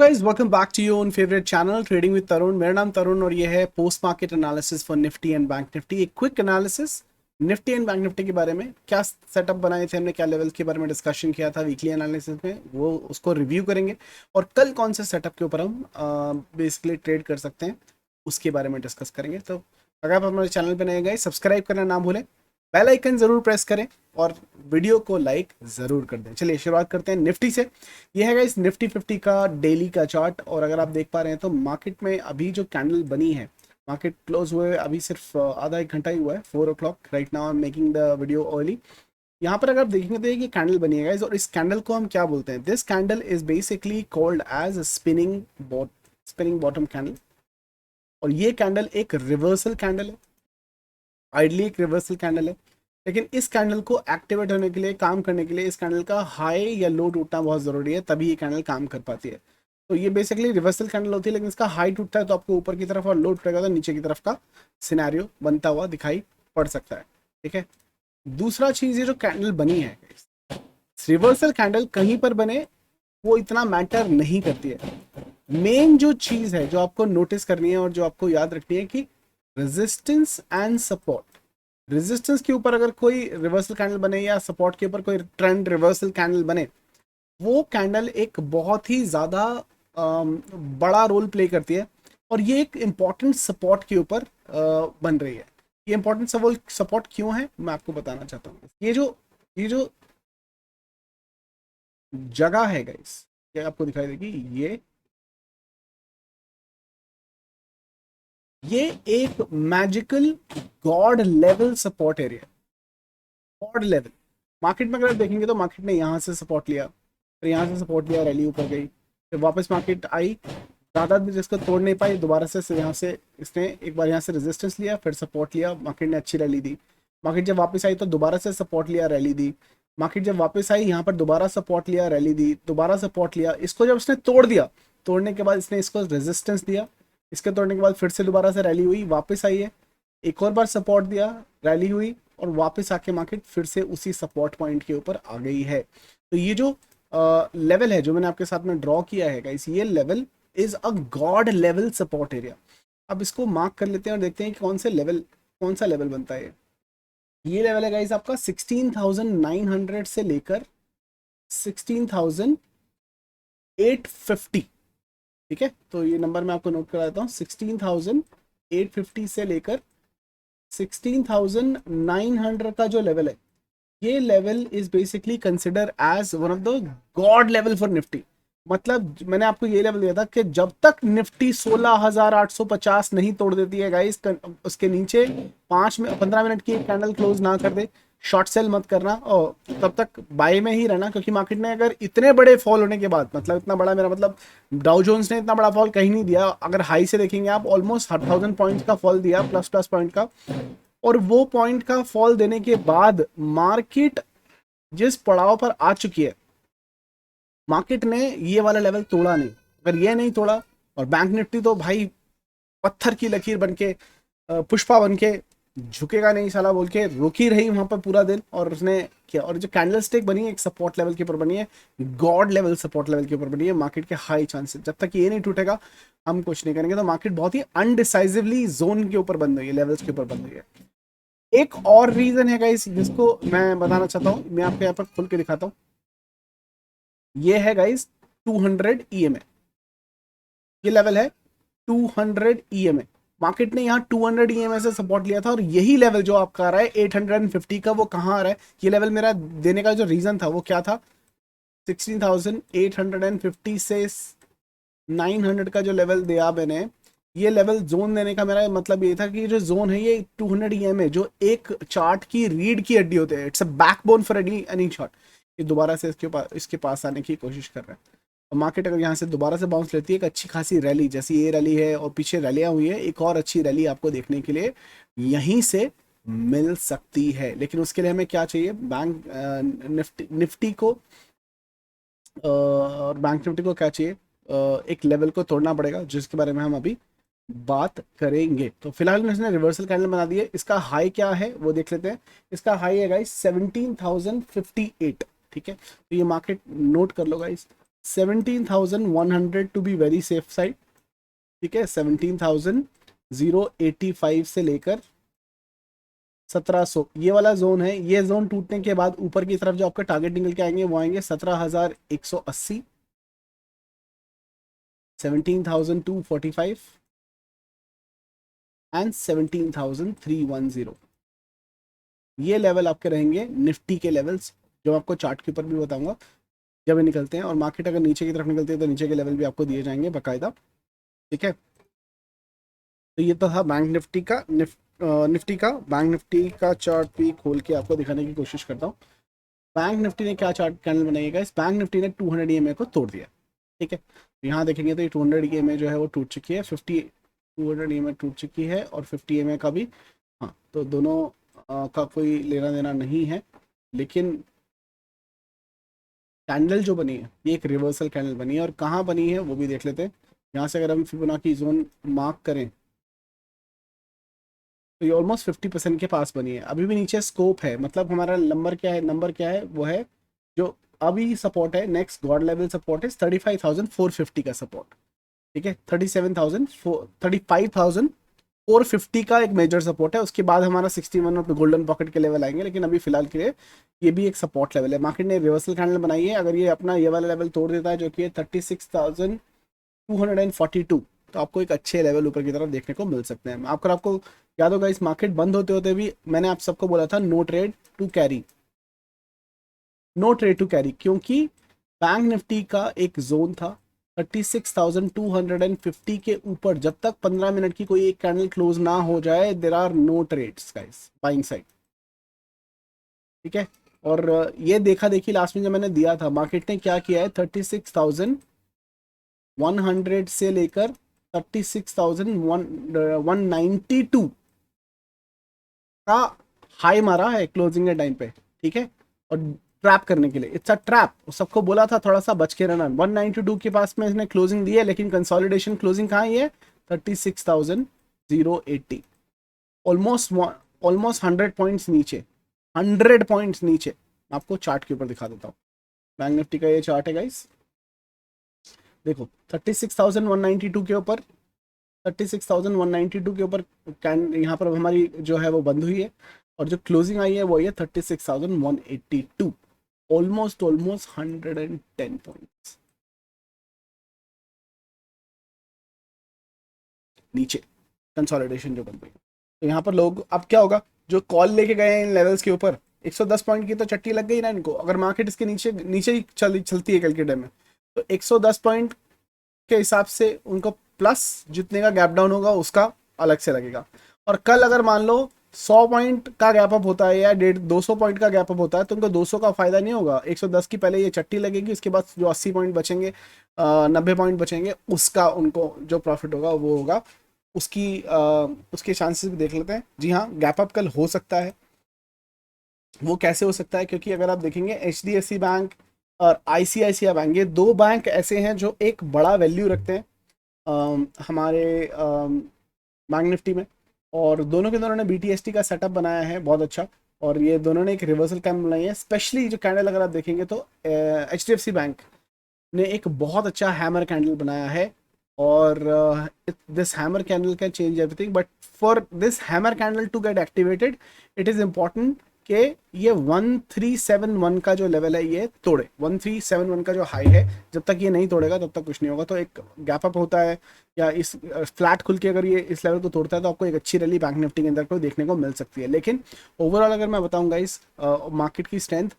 Guys, welcome back to your own favourite channel trading with Tarun. मेरा नाम तरुण और ये है post market analysis for Nifty and bank Nifty. एक quick analysis Nifty and bank Nifty के बारे में, क्या सेटअप बनाए थे हमने, क्या लेवल के बारे में डिस्कशन किया था वीकली एनालिसिस में, वो उसको रिव्यू करेंगे। और कल कौन से सेटअप के ऊपर हम बेसिकली ट्रेड कर सकते हैं उसके बारे में डिस्कस करेंगे। तो अगर आप हमारे चैनल पर नए गए, सब्सक्राइब करना ना भूलें, बेल आइकन जरूर प्रेस करें और वीडियो को लाइक जरूर कर दें। चलिए शुरुआत करते हैं निफ्टी से। ये है इस निफ्टी 50 का डेली का चार्ट। और अगर आप देख पा रहे हैं तो मार्केट में अभी जो कैंडल बनी है, मार्केट क्लोज हुए अभी सिर्फ आधा एक घंटा ही हुआ है, 4 o'clock right now. I am making the video early. यहाँ पर अगर आप देखेंगे तो ये कैंडल बनी है गाइस, और इस कैंडल को हम क्या बोलते हैं? This candle is basically called as spinning bottom candle. और ये कैंडल एक रिवर्सल कैंडल है, आइडली एक रिवर्सल कैंडल है। लेकिन इस कैंडल को एक्टिवेट होने के लिए, काम करने के लिए, इस कैंडल का हाई या लो टूटना बहुत ज़रूरी है, तभी ये कैंडल काम कर पाती है। तो ये बेसिकली रिवर्सल कैंडल होती है, लेकिन इसका हाई टूटता है तो आपको ऊपर की तरफ, और लो टूटेगा तो नीचे की तरफ का सिनेरियो बनता हुआ दिखाई पड़ सकता है। ठीक है, दूसरा चीज़, ये जो कैंडल बनी है, रिवर्सल कैंडल कहीं पर बने वो इतना मैटर नहीं करती है। मेन जो चीज़ है जो आपको नोटिस करनी है और जो आपको याद रखनी है कि रेजिस्टेंस एंड सपोर्ट। रेजिस्टेंस के ऊपर अगर कोई रिवर्सल कैंडल बने या सपोर्ट के ऊपर कोई ट्रेंड रिवर्सल कैंडल बने, वो कैंडल एक बहुत ही ज़्यादा बड़ा रोल प्ले करती है। और ये एक इम्पॉर्टेंट सपोर्ट के ऊपर बन रही है। ये इम्पॉर्टेंट सपोर्ट क्यों है मैं आपको बताना चाहता हूँ। ये जो जगह है गाइस, ये आपको दिखाई देगी, ये एक magical God level support area. God level market में अगर आप देखेंगे तो मार्केट ने यहाँ से सपोर्ट लिया, फिर यहाँ से सपोर्ट लिया, रैली ऊपर गई, फिर वापस मार्केट आई, ज़्यादा देर इसको तोड़ नहीं पाई, दोबारा से यहाँ से इसने एक बार यहाँ से रेजिस्टेंस लिया, फिर सपोर्ट लिया, मार्केट ने अच्छी रैली दी। मार्केट जब वापस आई तो दोबारा से सपोर्ट लिया, रैली दी। मार्केट जब वापस आई यहाँ पर दोबारा सपोर्ट लिया, रैली दी, दोबारा सपोर्ट लिया। इसको जब इसने तोड़ दिया, तोड़ने के बाद इसने इसको रेजिस्टेंस दिया, इसके तोड़ने के बाद फिर से दोबारा से रैली हुई, वापस आई है, एक और बार सपोर्ट दिया, रैली हुई, और वापस आके मार्केट फिर से उसी सपोर्ट पॉइंट के ऊपर आ गई है। तो ये जो लेवल है जो मैंने आपके साथ में ड्रॉ किया है गाइस, ये level is a God level support area. अब इसको मार्क कर लेते हैं और देखते हैं कि कौन सा लेवल बनता है। ये लेवल है गाइस आपका 16,900 से लेकर 16,850। ठीक है, तो ये नंबर मैं आपको नोट करा देता हूँ, 16,850 से लेकर 16,900 का जो लेवल है, ये level is basically consider as one of the god level for Nifty. मतलब मैंने आपको ये लेवल दिया था कि जब तक निफ्टी 16,850 नहीं तोड़ देती है गाइस, उसके नीचे 15 मिनट की एक कैंडल क्लोज ना कर दे, शॉर्ट सेल मत करना और तब तक बाय में ही रहना। क्योंकि मार्केट ने अगर इतने बड़े फॉल होने के बाद, मतलब इतना बड़ा, मेरा मतलब डाउ जोन्स ने इतना बड़ा फॉल कहीं नहीं दिया, अगर हाई से देखेंगे आप ऑलमोस्ट 1000 पॉइंट्स का फॉल दिया, प्लस पॉइंट का। और वो पॉइंट का फॉल देने के बाद मार्केट जिस पड़ाव पर आ चुकी है, मार्केट ने ये वाला लेवल तोड़ा नहीं। अगर ये नहीं तोड़ा, और बैंक निफ्टी तो भाई पत्थर की लकीर बनके, पुष्पा बनके झुकेगा नहीं साला बोल के रुकी रही वहां पर पूरा दिन, और उसने किया। और जो कैंडल स्टिक बनी है एक सपोर्ट लेवल के ऊपर बनी है, गॉड लेवल सपोर्ट लेवल के ऊपर बनी है। मार्केट के हाई चांसेस, जब तक ये नहीं टूटेगा हम कुछ नहीं करेंगे। तो मार्केट बहुत ही अनडिसाइसिवली जोन के ऊपर बन रही है, लेवल्स के ऊपर बन रही है। एक और रीजन है गाइस जिसको मैं बताना चाहता हूं, मैं आपको यहाँ पर खुल के दिखाता हूं। ये है गाइस 200 EMA, ये लेवल है 200 EMA। मार्केट ने यहाँ 200 EMA से सपोर्ट लिया था, और यही लेवल जो आपका आ रहा है 850 का, वो कहाँ आ रहा है? ये लेवल मेरा देने का जो रीजन था वो क्या था? 16,850 से 900 का जो लेवल दिया मैंने, ये लेवल जोन देने का मेरा मतलब ये था कि जो जोन है ये 200 EMA, जो एक चार्ट की रीढ़ की हड्डी होते हैं, it's a backbone for any chart. ये दोबारा से इसके पास आने की कोशिश कर रहा है। और मार्केट अगर यहाँ से दोबारा से बाउंस लेती है, एक अच्छी खासी रैली, जैसी ये रैली है और पीछे रैलियाँ हुई है, एक और अच्छी रैली आपको देखने के लिए यहीं से मिल सकती है। लेकिन उसके लिए हमें क्या चाहिए? निफ्टी को और बैंक निफ्टी को क्या चाहिए? एक लेवल को तोड़ना पड़ेगा, जिसके बारे में हम अभी बात करेंगे। तो फिलहाल इसने रिवर्सल कैंडल बना दी है। इसका हाई क्या है वो देख लेते हैं। इसका हाई है गाइस 17,058। ठीक है, तो ये मार्केट नोट कर लो guys, 17,100 to be very safe side, ठीक है। 17,085 से लेकर 1700 ये वाला जोन है। ये जोन टूटने के बाद ऊपर की तरफ जो आपका टारगेट निकल के आएंगे वो आएंगे 17,180, 17,245 एंड 17,310। ये लेवल आपके रहेंगे निफ्टी के लेवल्स, जो आपको चार्ट के ऊपर भी बताऊंगा जब ये निकलते हैं। और मार्केट अगर नीचे की तरफ निकलती है तो नीचे के लेवल भी आपको दिए जाएंगे बाकायदा, ठीक है। तो ये तो था बैंक निफ्टी का बैंक निफ्टी का चार्ट भी खोल के आपको दिखाने की कोशिश करता हूँ। बैंक निफ्टी ने क्या चार्ट कैंडल बनाइएगा, इस बैंक निफ्टी ने 200 EMA को तोड़ दिया, ठीक है। यहाँ देखेंगे तो ये 200 EMA जो है वो टूट चुकी है, 200 EMA टूट चुकी है और 50 EMA का भी। हाँ, तो दोनों का कोई लेना देना नहीं है, लेकिन कैंडल जो बनी है ये एक रिवर्सल कैंडल बनी है। और कहाँ बनी है वो भी देख लेते हैं। यहाँ से अगर हम फिबोनाची जोन मार्क करें तो ये ऑलमोस्ट 50% के पास बनी है। अभी भी नीचे स्कोप है, मतलब हमारा नंबर क्या है वो है जो अभी सपोर्ट है, नेक्स्ट गॉड लेवल सपोर्ट है 35,450 का सपोर्ट, ठीक है। 35,450 का एक मेजर सपोर्ट है। उसके बाद हमारा 61 और गोल्डन पॉकेट के लेवल आएंगे, लेकिन अभी फिलहाल के लिए ये भी एक सपोर्ट लेवल है। मार्केट ने रिवर्सल कैंडल बनाई है, अगर ये अपना ये वाला लेवल तोड़ देता है जो कि 36,242, तो आपको एक अच्छे लेवल ऊपर की तरफ देखने को मिल सकते हैं। आपको याद होगा इस मार्केट बंद होते होते भी मैंने आप सबको बोला था नो ट्रेड टू कैरी, क्योंकि बैंक निफ्टी का एक जोन था 36,250 के ऊपर। जब तक 15 मिनट की कोई एक कैंडल क्लोज ना हो जाए there are no trades guys buying side, ठीक है। और ये देखा देखी लास्ट में जब मैंने दिया था, मार्केट ने क्या किया है 36,100 से लेकर 36,192 का हाई मारा है क्लोजिंग के टाइम पे, ठीक है। और ट्रैप करने के लिए इट्स अ ट्रैप, सबको बोला था थोड़ा सा बच के रहना। 192 के पास में इसने क्लोजिंग दी है, लेकिन कंसोलिडेशन क्लोजिंग कहाँ है 36,080, ऑलमोस्ट 100 पॉइंट्स नीचे, 100 पॉइंट्स नीचे। आपको चार्ट के ऊपर दिखा देता हूँ, बैंक निफ्टी का ये चार्ट है गाइस, देखो 36,192 के ऊपर 36,192 के ऊपर यहाँ पर हमारी जो है वो बंद हुई है, और जो क्लोजिंग आई है वो है 36,182, ऑलमोस्ट 110 पॉइंट्स नीचे कंसोलिडेशन जो बन गई। तो यहाँ पर लोग अब क्या होगा, जो कॉल लेके गए हैं इन लेवल्स के ऊपर 110 पॉइंट की तो चट्टी लग गई ना इनको। अगर मार्केट इसके नीचे नीचे ही चलती है कल के टाइम में, तो 110 पॉइंट के हिसाब से उनको प्लस जितने का गैप डाउन होगा उसका अलग से लगेगा। और कल अगर मान लो 100 पॉइंट का गैप अप होता है या 200 पॉइंट का गैप अप होता है, तो उनको 200 का फायदा नहीं होगा। 110 की पहले ये चट्टी लगेगी, उसके बाद जो 80 पॉइंट बचेंगे, 90 पॉइंट बचेंगे, उसका उनको जो प्रॉफिट होगा वो होगा। उसके चांसेस भी देख लेते हैं। जी हाँ, गैप अप कल हो सकता है। वो कैसे हो सकता है, क्योंकि अगर आप देखेंगे HDFC बैंक और ICICI बैंक, ये दो बैंक ऐसे हैं जो एक बड़ा वैल्यू रखते हैं हमारे बैंक निफ्टी में, और दोनों के दोनों ने BTST का सेटअप बनाया है बहुत अच्छा, और ये दोनों ने एक रिवर्सल कैंडल बनाई है। स्पेशली जो कैंडल अगर आप देखेंगे तो HDFC बैंक ने एक बहुत अच्छा हैमर कैंडल बनाया है, और this hammer candle can change everything, but for this hammer candle to get activated it is important कि ये 1371 का जो लेवल है ये तोड़े। 1371 का जो हाई है, जब तक ये नहीं तोड़ेगा तब तक कुछ नहीं होगा। तो एक गैप अप होता है या इस फ्लैट खुल के अगर ये इस लेवल को तोड़ता है तो आपको एक अच्छी रैली बैंक निफ्टी के अंदर को देखने को मिल सकती है। लेकिन ओवरऑल अगर मैं बताऊंगा इस मार्केट की स्ट्रेंथ,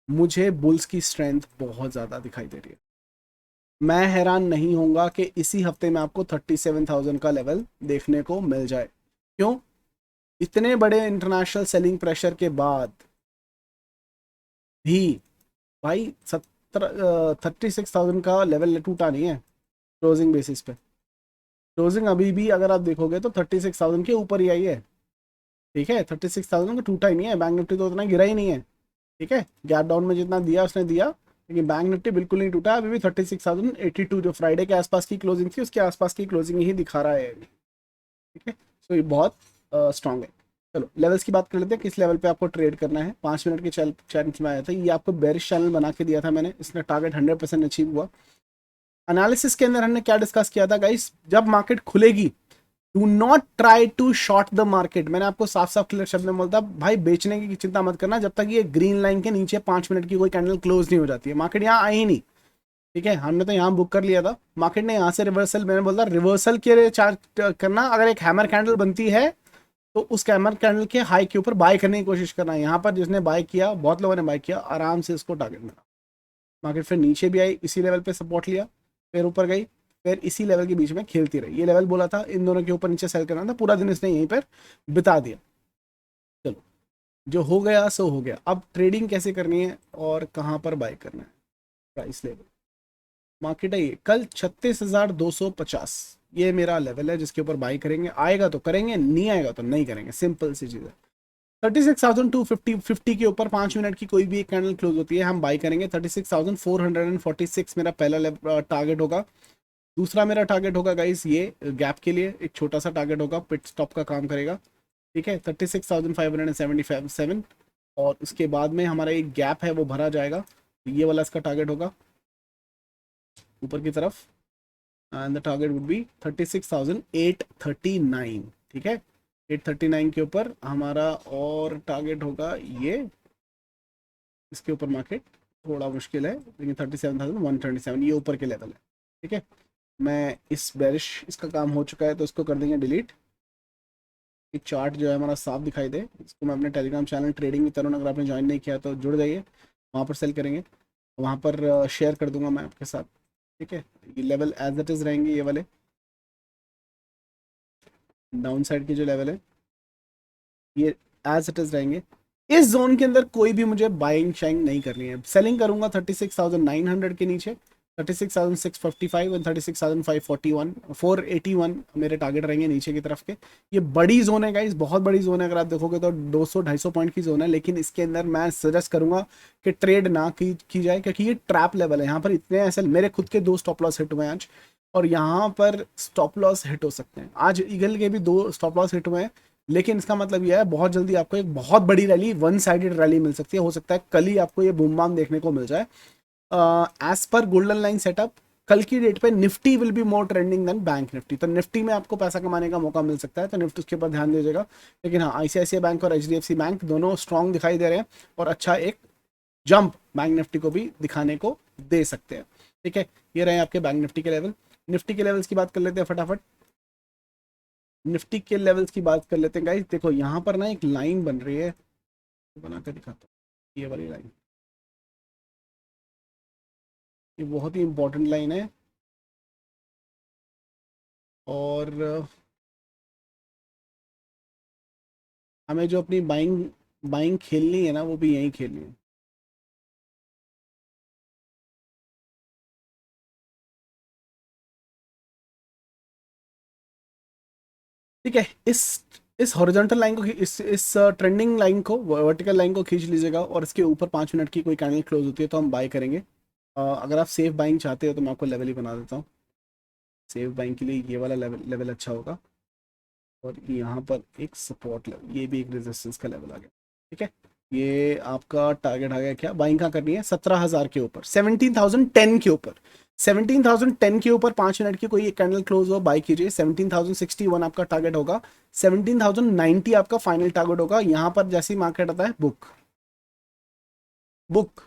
मुझे बुल्स की स्ट्रेंथ बहुत ज़्यादा दिखाई दे रही है। मैं हैरान नहीं होऊंगा कि इसी हफ्ते में आपको 37,000 का लेवल देखने को मिल जाए। क्यों? इतने बड़े इंटरनेशनल सेलिंग प्रेशर के बाद भी भाई 36,000 का लेवल टूटा नहीं है क्लोजिंग बेसिस पे। क्लोजिंग अभी भी अगर आप देखोगे तो 36,000 के ऊपर ही आई है, ठीक है। 36,000 का टूटा ही नहीं है, बैंक निफ्टी तो उतना गिरा ही नहीं है, ठीक है। गैप डाउन में जितना दिया उसने दिया, लेकिन बैंक निफ्टी बिल्कुल नहीं टूटा। अभी भी 36,082 जो फ्राइडे के आसपास की क्लोजिंग थी उसके आसपास की क्लोजिंग ही दिखा रहा है, ठीक है। सो ये बहुत स्ट्रांग है। चलो लेवल्स की बात कर लेते हैं, किस लेवल पे आपको ट्रेड करना है। 5 मिनट के चैनल में आया था, ये आपको बेरिश चैनल बना के दिया था मैंने, इसने टारगेट 100% अचीव हुआ। एनालिसिस के अंदर हमने क्या डिस्कस किया था गाइस, जब मार्केट खुलेगी do not try to short the market. मैंने आपको साफ साफ क्लियर शब्द में बोलता भाई बेचने की चिंता मत करना जब तक ये ग्रीन लाइन के नीचे 5 मिनट की कोई कैंडल क्लोज नहीं हो जाती है। मार्केट यहाँ आई नहीं, ठीक है, हमने तो यहाँ बुक कर लिया था, मार्केट ने यहाँ से रिवर्सल, मैंने बोलता रिवर्सल के लिए चार्ज करना, अगर एक हैमर कैंडल बनती है तो उस हैमर कैंडल के हाई के ऊपर बाय करने की कोशिश करना। यहाँ पर जिसने बाय किया, बहुत लोगों ने बाय किया, आराम से इसको टारगेट मिला। मार्केट फिर नीचे भी आई, इसी लेवल पे सपोर्ट लिया, फिर ऊपर गई, फिर इसी लेवल के बीच में खेलती रही। ये लेवल बोला था इन दोनों के ऊपर नीचे सेल करना था, पूरा दिन इसने यहीं पर बिता दिया। चलो, जो हो गया सो हो गया। अब ट्रेडिंग कैसे करनी है और कहाँ पर बाय करना है, प्राइस लेवल मार्केट है ये कल 36,250, ये मेरा लेवल है जिसके ऊपर बाई करेंगे। आएगा तो करेंगे, नहीं आएगा तो नहीं करेंगे, सिंपल सी चीज़ है। 36,250 के ऊपर 5 मिनट की कोई भी एक कैंडल क्लोज होती है हम बाई करेंगे। 36,446 मेरा पहला टारगेट होगा। दूसरा मेरा टारगेट होगा गाइस ये गैप के लिए एक छोटा सा टारगेट होगा, पिट स्टॉप का काम करेगा, ठीक है, 36,577। और उसके बाद में हमारा एक गैप है वो भरा जाएगा, ये वाला इसका टारगेट होगा ऊपर की तरफ, and the target would be 36,839, ठीक है। 839 के ऊपर हमारा और टारगेट होगा ये, इसके ऊपर मार्केट थोड़ा मुश्किल है लेकिन 37,127 ये ऊपर के लेवल है, ठीक है। मैं इस बेरिश इसका काम हो चुका है तो इसको कर देंगे डिलीट। एक चार्ट जो है हमारा साफ दिखाई दे, इसको मैं अपने टेलीग्राम चैनल ट्रेडिंग विद तरुण, अगर आपने ज्वाइन नहीं किया तो जुड़ जाइए, वहाँ पर सेल करेंगे, वहाँ पर शेयर कर दूंगा मैं आपके साथ, ठीक है। ये लेवल एज इट इज़ रहेंगे, ये वाले डाउन साइड के जो लेवल है ये एज इट इज़ रहेंगे। इस जोन के अंदर कोई भी मुझे बाइंग शाइंग नहीं करनी है। सेलिंग करूंगा 36,900 के नीचे, 36,655 और 36,541 481 मेरे टारगेट रहेंगे नीचे की तरफ के। ये बड़ी जोन है गाइस, बहुत बड़ी जोन है, अगर आप देखोगे तो 200-250 पॉइंट की जोन है, लेकिन इसके अंदर मैं सजेस्ट करूंगा कि ट्रेड ना की जाए क्योंकि ये ट्रैप लेवल है। यहाँ पर इतने ऐसे मेरे खुद के 2 स्टॉप लॉस हिट हुए हैं आज, और यहाँ पर स्टॉप लॉस हिट हो सकते हैं। आज ईगल के भी 2 स्टॉप लॉस हिट हुए हैं, लेकिन इसका मतलब यह है बहुत जल्दी आपको एक बहुत बड़ी रैली, वन साइडेड रैली मिल सकती है। हो सकता है कल ही आपको ये बूम बाम देखने को मिल जाए। As per golden line setup कल की डेट पे Nifty will be more trending than bank Nifty, तो निफ्टी में आपको पैसा कमाने का मौका मिल सकता है, तो निफ्टी उसके ऊपर ध्यान दीजिएगा। लेकिन हाँ, आईसीआईसीआई बैंक और एचडीएफसी बैंक दोनों स्ट्रॉन्ग दिखाई दे रहे हैं और अच्छा एक जंप बैंक निफ्टी को भी दिखाने को दे सकते हैं, ठीक है। ये रहे आपके बैंक निफ्टी के लेवल। निफ्टी के लेवल्स की बात कर लेते हैं फटाफट। निफ्टी के लेवल्स की बात कर लेते हैं गाइस। देखो यहाँ पर ना एक लाइन बन रही है, बना कर दिखाता हूँ, ये वाली लाइन, ये बहुत ही इंपॉर्टेंट लाइन है और हमें जो अपनी बाइंग बाइंग खेलनी है ना वो भी यहीं खेलनी है। ठीक है, इस हॉरिजॉन्टल लाइन को इस ट्रेंडिंग लाइन को, वर्टिकल लाइन को खींच लीजिएगा और इसके ऊपर 5 मिनट की कोई कैंडल क्लोज होती है तो हम बाय करेंगे। अगर आप सेफ बाइंग चाहते हो तो मैं आपको लेवल ही बना देता हूँ। सेफ बाइंग के लिए ये वाला लेवल अच्छा होगा, और यहाँ पर एक सपोर्ट लेवल, ये भी एक रेजिस्टेंस का लेवल आ गया, ठीक है। ये आपका टारगेट आ गया, क्या बाइंग का करनी है 17,000 के ऊपर, 17,010 के ऊपर, 17,010 के ऊपर 5 मिनट की कोई एक कैंडल क्लोज हो बाई कीजिए। 17,061 आपका टारगेट होगा, 17,090 आपका फाइनल टारगेट होगा। यहाँ पर जैसी मार्केट आता है book book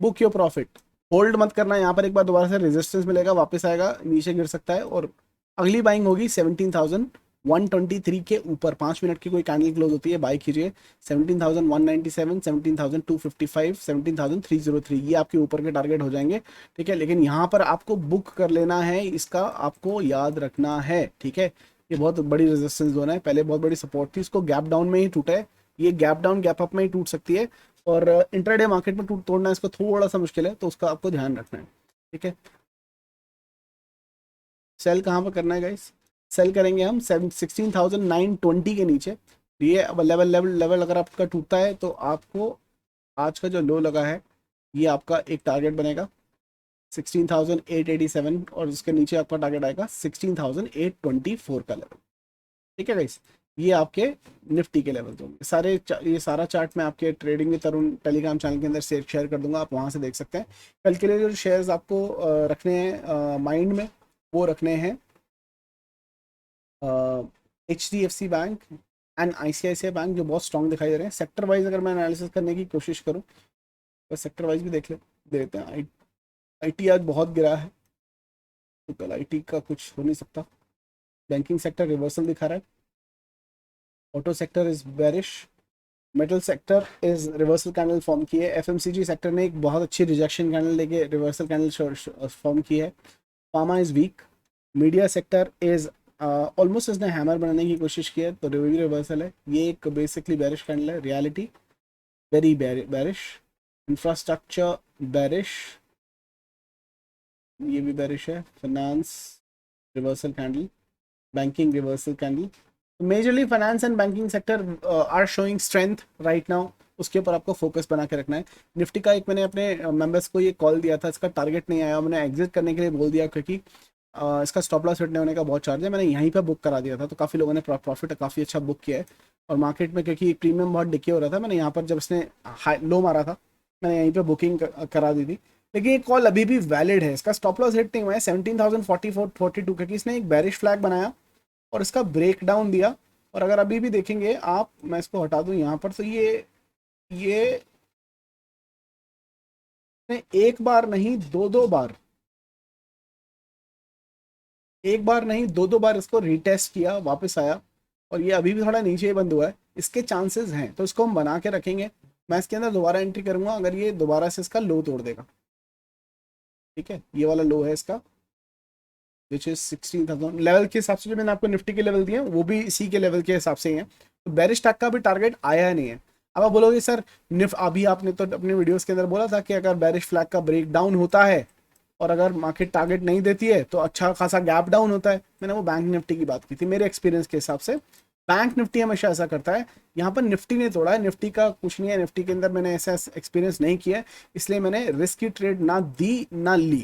book your profit, hold मत करना। यहाँ पर एक बार दोबारा से रेजिस्टेंस मिलेगा, वापस आएगा, नीचे गिर सकता है, और अगली बाइंग होगी 17,123 के ऊपर। 5 मिनट की कोई कैंडल क्लोज होती है बाई कीजिए। 17,197, 17,255, 17,303 ये आपके ऊपर के टारगेट हो जाएंगे, ठीक है। लेकिन यहाँ पर आपको बुक कर लेना है, इसका आपको याद रखना है, ठीक है। ये बहुत बड़ी रेजिस्टेंस जोन है, पहले बहुत बड़ी सपोर्ट थी, इसको गैप डाउन में ही टूटा है, ये गैप डाउन गैप अप में ही टूट सकती है, और इंट्राडे मार्केट में तोड़ना इसको थोड़ा सा मुश्किल है, तो उसका आपको ध्यान रखना है, ठीक है। सेल कहाँ पर करना है गाइस, सेल करेंगे हम 16,920 के नीचे। ये अब लेवल अगर आपका टूटता है तो आपको आज का जो लो लगा है ये आपका एक टारगेट बनेगा 16,887, और उसके नीचे आपका टारगेट आएगा 16,824 का लेवल, ठीक है गाइस। ये आपके निफ्टी के लेवल होंगे सारे। ये सारा चार्ट मैं आपके trading with Tarun Telegram channel के अंदर शेयर कर दूंगा, आप वहाँ से देख सकते हैं। कल के लिए जो शेयर्स आपको रखने हैं माइंड में, वो रखने हैं HDFC bank and ICICI bank, जो बहुत स्ट्रॉन्ग दिखाई दे रहे हैं। सेक्टर वाइज अगर मैं एनालिसिस करने की कोशिश करूँ तो सेक्टर वाइज भी देते हैं। IT आज बहुत गिरा है, तो कल IT का कुछ हो नहीं सकता। बैंकिंग सेक्टर रिवर्सल दिखा रहा है। Auto sector is bearish. Metal sector is reversal candle form की है। FMCG सेक्टर ने एक बहुत अच्छी रिजेक्शन कैंडल लेके रिवर्सल कैंडल फॉर्म की है। Pharma is weak. Media sector is almost इसने हैमर बनाने की कोशिश की है, तो भी रिवर्सल है। ये एक बेसिकली बेरिश कैंडल है। Realty very bearish. Infrastructure bearish, ये भी बेरिश है। Finance reversal candle. Banking reversal candle. Majorly finance and banking sector are showing strength right now, उसके ऊपर आपको फोकस बना के रखना है। निफ्टी का एक मैंने अपने मेंबर्स को ये कॉल दिया था, इसका टारगेट नहीं आया, मैंने एग्जिट करने के लिए बोल दिया, क्योंकि इसका स्टॉप लॉस हिट होने का बहुत चार्ज है। मैंने यहीं पे बुक करा दिया था, तो काफ़ी लोगों ने प्रॉफिट काफ़ी अच्छा बुक किया है। और मार्केट में क्योंकि प्रीमियम बहुत डिके हो रहा था, मैंने यहाँ पर जब इसने हाई लो मारा था, मैंने यहीं पे बुकिंग करा दी थी। लेकिन ये कॉल अभी भी वैलिड है, इसका स्टॉप लॉस हिट नहीं हुआ है 17,044 क्योंकि इसने एक बेरिश फ्लैग बनाया और इसका ब्रेक डाउन दिया। और अगर अभी भी देखेंगे आप, मैं इसको हटा दूं यहाँ पर, तो ये एक बार नहीं दो बार, एक बार नहीं दो बार इसको रीटेस्ट किया, वापस आया, और ये अभी भी थोड़ा नीचे ही बंद हुआ है। इसके चांसेस हैं, तो इसको हम बना के रखेंगे। मैं इसके अंदर दोबारा एंट्री करूंगा अगर ये दोबारा से इसका लो तोड़ देगा। ठीक है, ये वाला लो है इसका, विच इज 16,000 लेवल के हिसाब से। जो मैंने आपको निफ्टी के लेवल दिए हैं वो भी इसी के लेवल के हिसाब से ही हैं। तो बेरिश टैग का भी टारगेट आया नहीं है। अब आप बोलोगे सर अभी आपने तो अपने वीडियोस के अंदर बोला था कि अगर बेरिश फ्लैग का ब्रेक डाउन होता है और अगर मार्केट टारगेट नहीं देती है तो अच्छा खासा गैप डाउन होता है। मैंने वो बैंक निफ्टी की बात की थी। मेरे एक्सपीरियंस के हिसाब से बैंक निफ्टी हमेशा ऐसा करता है। यहाँ पर निफ्टी ने तोड़ा है, निफ्टी का कुछ नहीं है। निफ्टी के अंदर मैंने ऐसा एक्सपीरियंस नहीं किया है, इसलिए मैंने रिस्क की ट्रेड ना दी ना ली।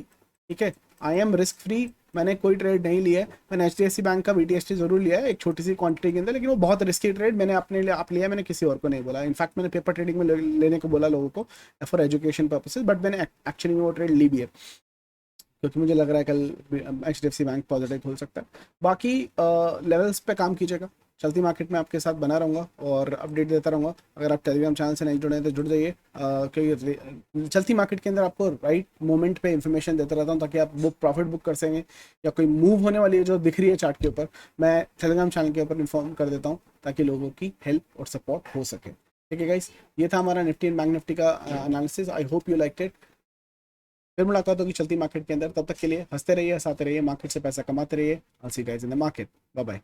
ठीक है, आई एम रिस्क फ्री, मैंने कोई ट्रेड नहीं लिया है। मैंने HDFC बैंक का VTST जरूर लिया है एक छोटी सी क्वांटिटी के अंदर, लेकिन वो बहुत रिस्की ट्रेड मैंने अपने लिए आप लिया, मैंने किसी और को नहीं बोला। इनफैक्ट मैंने पेपर ट्रेडिंग में लेने को बोला लोगों को फॉर एजुकेशन पर्पसेस, बट मैंने एक्चुअली में वो ट्रेड ली भी है, क्योंकि मुझे लग रहा है कल HDFC बैंक पॉजिटिव खोल सकता है। बाकी लेवल्स पे काम कीजिएगा। चलती मार्केट में आपके साथ बना रहूँगा और अपडेट देता रहूँगा। अगर आप टेलीग्राम चैनल से नहीं जुड़े हैं तो जुड़ जाइए, क्योंकि चलती मार्केट के अंदर आपको राइट मोमेंट पे इन्फॉर्मेशन देता रहता हूँ, ताकि आप प्रॉफिट बुक कर सकें, या कोई मूव होने वाली है जो दिख रही है चार्ट के ऊपर, मैं टेलीग्राम चैनल के ऊपर इन्फॉर्म कर देता हूँ, ताकि लोगों की हेल्प और सपोर्ट हो सके। ठीक है गाइस, ये था हमारा निफ्टी एंड बैंक निफ्टी का analysis. I hope you like it. फिर मुलाकात होगी चलती मार्केट के अंदर, तब तक के लिए हंसते रहिए, हंसाते रहिए, मार्केट से पैसा कमाते रहिए। I see you guys in the market. Bye bye.